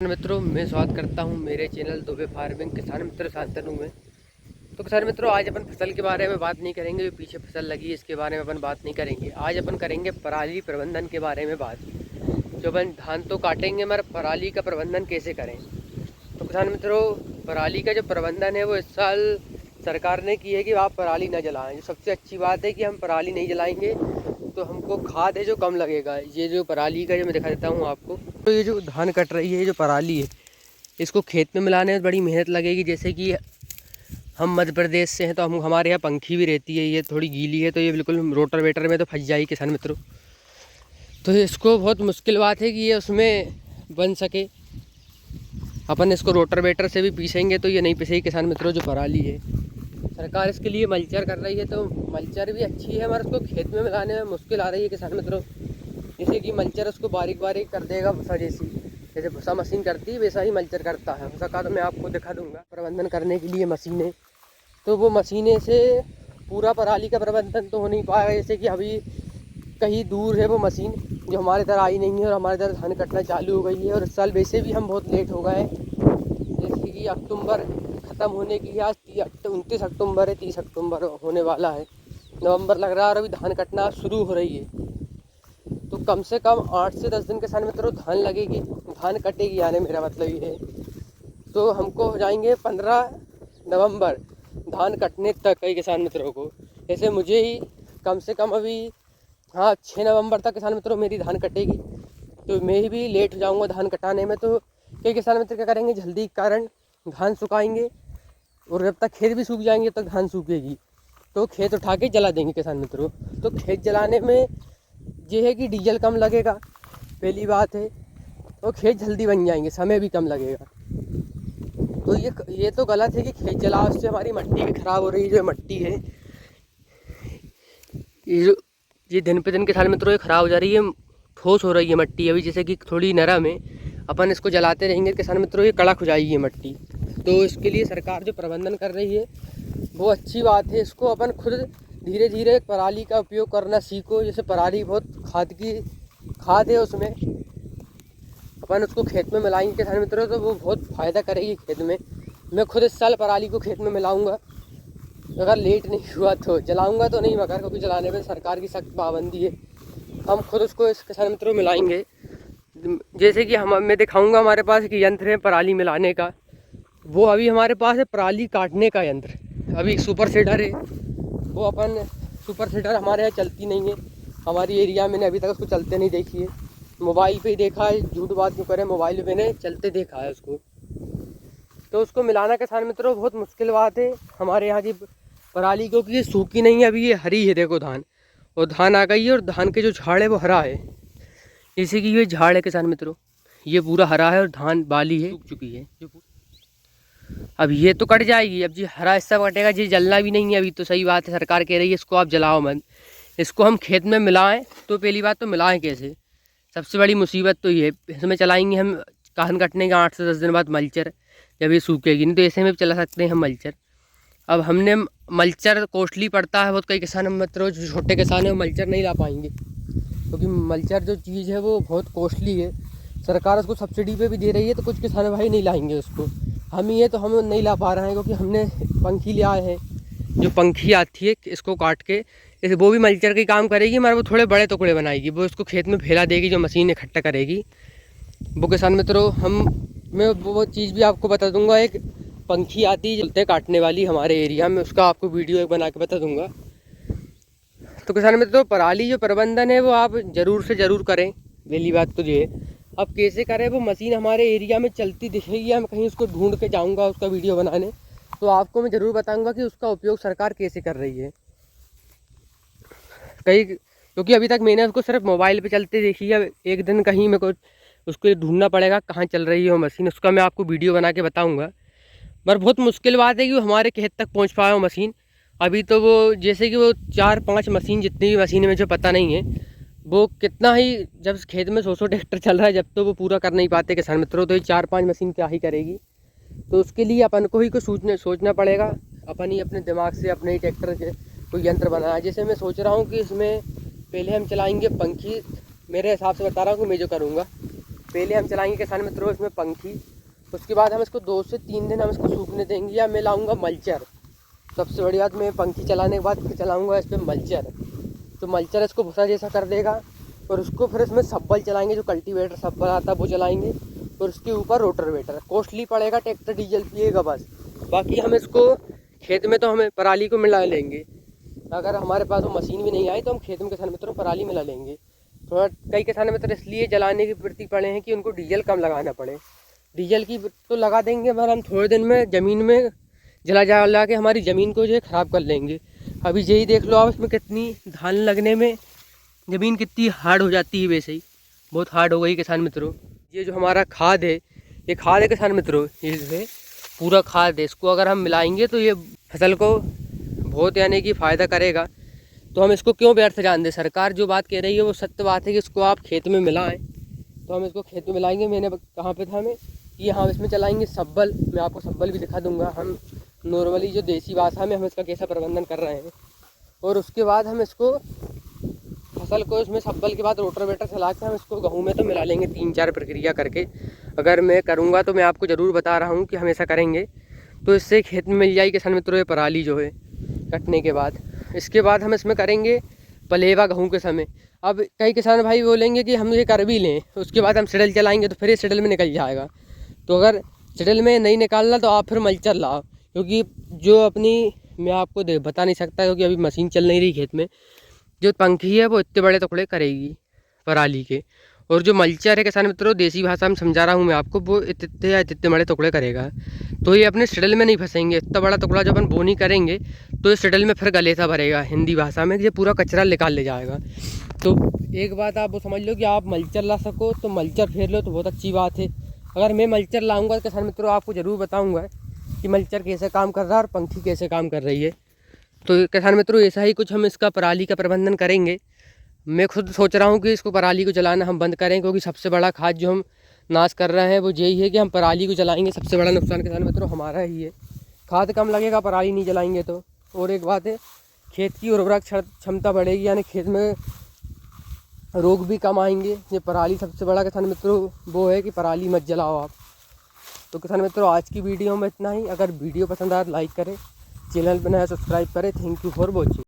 मित्रों, मैं स्वागत करता हूं मेरे चैनल दुबे फार्मिंग किसान मित्र शांतनु में। तो किसान मित्रों, आज अपन फसल के बारे में बात नहीं करेंगे, जो पीछे फसल लगी है इसके बारे में अपन बात नहीं करेंगे। आज अपन करेंगे पराली प्रबंधन के बारे में बात। जो अपन धान तो काटेंगे मगर पराली का प्रबंधन कैसे करें। तो किसान मित्रों, पराली का जो प्रबंधन है वो इस साल सरकार ने की है कि आप पराली न जलाएँ। जो सबसे अच्छी बात है कि हम पराली नहीं जलाएँगे तो हमको खाद है जो कम लगेगा। ये जो पराली का जो मैं दिखा देता हूँ आपको, तो ये जो धान कट रही है, ये जो पराली है, इसको खेत में मिलाने में बड़ी मेहनत लगेगी। जैसे कि हम मध्य प्रदेश से हैं तो हम हमारे यहाँ पंखी भी रहती है, ये थोड़ी गीली है तो ये बिल्कुल रोटावेटर में तो फंस जाएगी किसान मित्रों। तो इसको बहुत मुश्किल बात है कि ये उसमें बन सके। अपन इसको रोटावेटर से भी पीसेंगे तो ये नहीं पिसेगी किसान मित्रों। जो पराली है, सरकार इसके लिए मल्चर कर रही है, तो मल्चर भी अच्छी है मगर उसको खेत में मिलाने में मुश्किल आ रही है किसान मित्रों। जैसे कि मल्चर उसको बारीक बारीक कर देगा भूसा जैसी, जैसे भूसा मशीन करती है वैसा ही मल्चर करता है। भूसा का तो मैं आपको दिखा दूंगा। प्रबंधन करने के लिए मशीनें, तो वो मशीनें से पूरा पराली का प्रबंधन तो हो नहीं पाएगा। जैसे कि अभी कहीं दूर है वो मशीन, जो हमारे इधर आई नहीं है और हमारे इधर धान कटना चालू हो गई है। और इस साल वैसे भी हम बहुत लेट हो गए। जैसे कि अक्टूबर ख़त्म होने की, आज 29 अक्टूबर है, 30 अक्टूबर होने वाला है, नवंबर लग रहा है और अभी धान कटना शुरू हो रही है। तो कम से कम 8 से 10 दिन किसान मित्रों धान लगेगी, धान कटेगी, यानी मेरा मतलब ये है। तो हमको हो जाएंगे 15 नवंबर धान कटने तक कई किसान मित्रों को। जैसे मुझे ही कम से कम अभी 6 नवंबर तक किसान मित्रों मेरी धान कटेगी, तो मैं भी लेट हो जाऊँगा धान कटाने में। तो कई किसान मित्र क्या करेंगे, जल्दी के कारण धान सुखाएंगे और जब तक खेत भी सूख जाएंगे तब तक धान सूखेगी तो खेत उठा के जला देंगे किसान मित्रों। तो खेत जलाने में ये है कि डीजल कम लगेगा, पहली बात है, और खेत जल्दी बन जाएंगे, समय भी कम लगेगा। तो ये तो गलत है कि खेत जलाओ, उससे हमारी मिट्टी भी खराब हो रही है। जो मिट्टी है ये दिन पे दिन किसान मित्रों ये खराब हो जा रही है, ठोस हो रही है मिट्टी। अभी जैसे कि थोड़ी नरम है, अपन इसको जलाते रहेंगे किसान मित्रों ये कड़क हो जाएगी ये मिट्टी। तो इसके लिए सरकार जो प्रबंधन कर रही है वो अच्छी बात है। इसको अपन खुद धीरे धीरे पराली का उपयोग करना सीखो। जैसे पराली बहुत खाद है, उसमें अपन उसको खेत में मिलाएंगे किसान मित्रों तो वो बहुत फ़ायदा करेगी खेत में। मैं खुद इस साल पराली को खेत में मिलाऊंगा, अगर लेट नहीं हुआ तो जलाऊंगा तो नहीं, मगर क्योंकि जलाने में सरकार की सख्त पाबंदी है। हम खुद उसको इस किसान मित्रों मिलाएंगे। जैसे कि मैं दिखाऊंगा, हमारे पास एक यंत्र है पराली मिलाने का, वो अभी हमारे पास है पराली काटने का यंत्र। अभी सुपर सीडर है, वो अपन सुपर सीडर हमारे यहाँ चलती नहीं है, हमारी एरिया में ने अभी तक उसको चलते नहीं देखी है। मोबाइल पे ही देखा है, झूठ बात क्यों करें, मोबाइल पे ने चलते देखा है उसको। तो उसको मिलाना किसान मित्रों बहुत मुश्किल बात है हमारे यहाँ की पराली, क्योंकि ये सूखी नहीं है, अभी ये हरी है। देखो धान, और धान आ गई है और धान के जो झाड़ है वो हरा है। जैसे कि ये झाड़ है किसान मित्रों, ये पूरा हरा है और धान बाली है, सूख चुकी है। अब ये तो कट जाएगी, अब जी हरा हिस्सा कटेगा, ये जलना भी नहीं है अभी। तो सही बात है, सरकार कह रही है इसको आप जलाओ मत, इसको हम खेत में मिलाएं। तो पहली बात तो मिलाएं कैसे, सबसे बड़ी मुसीबत तो ये है। इसमें चलाएंगे हम धान कटने के 8 से 10 दिन बाद मल्चर, जब ये सूखेगी नहीं तो ऐसे में भी चला सकते हैं हम मल्चर। अब हमने मल्चर कॉस्टली पड़ता है बहुत, कई किसान मित्रों जो छोटे किसान हैं वो मल्चर नहीं ला पाएंगे, क्योंकि मल्चर जो चीज़ है वो बहुत कॉस्टली है। सरकार उसको सब्सिडी पे भी दे रही है, तो कुछ किसान भाई नहीं लाएंगे उसको। हम ही है तो हम नहीं ला पा रहे हैं, क्योंकि हमने पंखी ले आए हैं। जो पंखी आती है इसको काट के, जैसे वो भी मल्चर का काम करेगी मगर वो थोड़े बड़े टुकड़े बनाएगी, वो इसको खेत में फैला देगी, जो मशीन इकट्ठा करेगी वो किसान मित्रों। मैं वो चीज़ भी आपको बता दूंगा, एक पंखी आती है जलते काटने वाली हमारे एरिया में, उसका आपको वीडियो एक बना के बता दूंगा। तो किसान मित्रों, पराली जो प्रबंधन है वो आप ज़रूर से ज़रूर करें, पहली बात तो ये। अब कैसे करें, वो मशीन हमारे एरिया में चलती दिखेगी, मैं कहीं उसको ढूंढ के जाऊंगा उसका वीडियो बनाने, तो आपको मैं ज़रूर बताऊंगा कि उसका उपयोग सरकार कैसे कर रही है। क्योंकि अभी तक मैंने उसको सिर्फ मोबाइल पे चलते देखी है। एक दिन कहीं मेरे को उसको ढूंढना पड़ेगा कहाँ चल रही है वो मशीन, उसका मैं आपको वीडियो बना के बताऊँगा। पर बहुत मुश्किल बात है कि वो हमारे खेत तक पहुँच पाए वो मशीन। अभी तो वो जैसे कि वो 4-5 मशीन, जितनी भी मशीन है मुझे पता नहीं है, वो कितना ही, जब खेत में 100 ट्रैक्टर चल रहा है, जब तो वो पूरा कर नहीं पाते किसान मित्रों, तो ये 4-5 मशीन क्या ही करेगी। तो उसके लिए अपन को ही कुछ सोचना पड़ेगा, अपन ही अपने दिमाग से अपने ही ट्रैक्टर के कोई यंत्र बनाया। जैसे मैं सोच रहा हूँ कि इसमें पहले हम चलाएंगे पंखी, मेरे हिसाब से बता रहा हूँ कि मैं जो करूँगा, पहले हम चलाएंगे किसान मित्रों इसमें पंखी, उसके बाद हम इसको 2 से 3 दिन हम इसको सूखने देंगे, या मैं लाऊंगा मल्चर। सबसे बड़ी बात, मैं पंखी चलाने के बाद फिर चलाऊंगा इस पर मल्चर, तो मल्चर इसको भूसा जैसा कर देगा। और उसको फिर इसमें सब्बल चलाएंगे, जो कल्टीवेटर सब्बल आता है वो चलाएंगे, और उसके ऊपर रोटावेटर। कॉस्टली पड़ेगा, ट्रैक्टर डीजल पिएगा बस। बाकी हम इसको खेत में तो हमें पराली को मिला लेंगे, अगर हमारे पास वो मशीन भी नहीं आई तो हम खेत में किसान मित्रों पराली मिला लेंगे। थोड़ा कई किसान मित्र इसलिए जलाने की प्रति पड़े हैं कि उनको डीजल कम लगाना पड़े। डीजल की तो लगा देंगे, मगर हम थोड़े दिन में ज़मीन में जला के हमारी ज़मीन को जो है ख़राब कर लेंगे। अभी यही देख लो आप, इसमें कितनी धान लगने में ज़मीन कितनी हार्ड हो जाती है, वैसे ही बहुत हार्ड हो गई किसान मित्रों। ये जो हमारा खाद है, ये खाद है किसान मित्रों, ये जो है पूरा खाद है, इसको अगर हम मिलाएंगे तो ये फसल को बहुत यानी कि फ़ायदा करेगा। तो हम इसको क्यों व्यर्थ जान दें। सरकार जो बात कह रही है वो सत्य बात है कि इसको आप खेत में मिलाएं, तो हम इसको खेत में मिलाएंगे। मैंने कहाँ पे था हमें कि हम इसमें चलाएंगे सब्बल, मैं आपको सब्बल भी दिखा दूंगा। हम नॉर्मली जो देसी भाषा में हम इसका कैसा प्रबंधन कर रहे हैं, और उसके बाद हम इसको फसल को इसमें सब्बल के बाद रोटावेटर चला के हम इसको गेहूँ में तो मिला लेंगे 3-4 प्रक्रिया करके। अगर मैं करूँगा तो मैं आपको ज़रूर बता रहा हूँ कि हमेशा करेंगे, तो इससे खेत में मिल जाएगी किसान मित्रों ये पराली जो है कटने के बाद। इसके बाद हम इसमें करेंगे पलेवा गेहूँ के समय। अब कई किसान भाई बोलेंगे कि हम ये कर भी लें, उसके बाद हम सिडल चलाएंगे तो फिर ये सिडल में निकल जाएगा। तो अगर सिडल में नहीं निकालना तो आप फिर मल्चर लाओ, क्योंकि जो अपनी मैं आपको बता नहीं सकता, क्योंकि अभी मशीन चल नहीं रही खेत में। जो पंखी है वो इतने बड़े टुकड़े करेगी पराली के, और जो मल्चर है किसान मित्रों देसी भाषा में समझा रहा हूँ मैं आपको, वो इतने बड़े टुकड़े करेगा। तो ये अपने सिडल में नहीं फंसेंगे। इतना बड़ा टुकड़ा जब अपन बोनी करेंगे तो ये सिडल में फिर गलेसा भरेगा, हिंदी भाषा में ये पूरा कचरा निकाल ले जाएगा। तो एक बात आप वो समझ लो कि आप मल्चर ला सको तो मल्चर फेर लो तो बहुत अच्छी बात है। अगर मैं मल्चर लाऊँगा तो किसान मित्रों आपको ज़रूर बताऊँगा कि मल्चर कैसे काम कर रहा है और पंखी कैसे काम कर रही है। तो किसान मित्रों ऐसा ही कुछ हम इसका पराली का प्रबंधन करेंगे। मैं खुद सोच रहा हूँ कि इसको पराली को जलाना हम बंद करें, क्योंकि सबसे बड़ा खाद जो हम नाश कर रहे हैं वो यही है कि हम पराली को जलाएंगे। सबसे बड़ा नुकसान किसान मित्रों हमारा ही है। खाद कम लगेगा पराली नहीं जलाएंगे तो। और एक बात है, खेत की उर्वरक क्षमता बढ़ेगी, यानी खेत में रोग भी कम आएंगे। ये पराली सबसे बड़ा किसान मित्रों वो है कि पराली मत जलाओ आप। तो किसान मित्रों आज की वीडियो में इतना ही। अगर वीडियो पसंद आए तो लाइक करें, चैनल पर नया सब्सक्राइब करें। Thank you for watching.